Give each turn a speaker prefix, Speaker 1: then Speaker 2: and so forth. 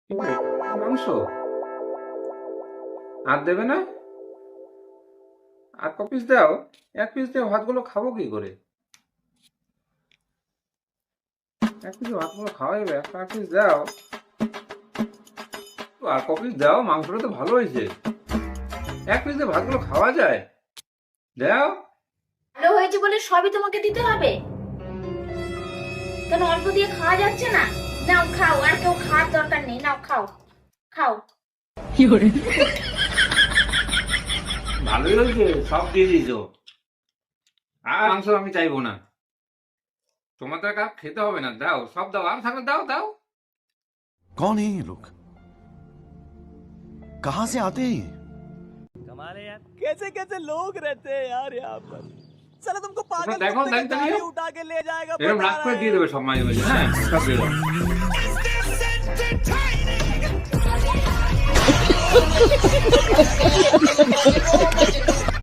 Speaker 1: মাংস আর দেবে না? আর ক পিস দাও। এক পিস দিয়ে ভাতগুলো খাবো কি করে? এক পিস ভাতগুলো খাওয়া যাবে? এক পিস দাও। আর ক পিস দাও, মাংসটা তো ভালো হয়েছে। এক পিস দিয়ে ভাতগুলো খাওয়া যায়? দাও।
Speaker 2: ভালো হয়েছে বলে সবই তোমাকে দিতে হবে? কেন অল্প দিয়ে খাওয়া যাচ্ছে না? নাও খাও, আর কেউ খাওয়ার দরকার নেই, নাও খাও খাও।
Speaker 1: ভালোই হয়েছে, সব দিয়ে দিয়েছো। আর মাংস আমি চাইবো না, তোমাদের কাপ খেতে হবে না। দাও, সব দাও, আর থাকলে দাও দাও।
Speaker 3: कौन है ये लोग? कहां से आते हैं ये?
Speaker 4: कमाल है यार, कैसे कैसे लोग रहते हैं यार यहाँ पर। साला तुमको पागल
Speaker 1: देखो,
Speaker 4: कुत्ते का
Speaker 1: देखते
Speaker 4: गाड़ी
Speaker 1: नहीं हो?
Speaker 4: उठा के ले जाएगा,
Speaker 1: এরকম
Speaker 4: बता
Speaker 1: রাগ করে
Speaker 4: रहा
Speaker 1: দিয়ে
Speaker 4: है।
Speaker 1: দেবে সব মাঝে মাঝে। হ্যাঁ, সব দিয়ে দাও।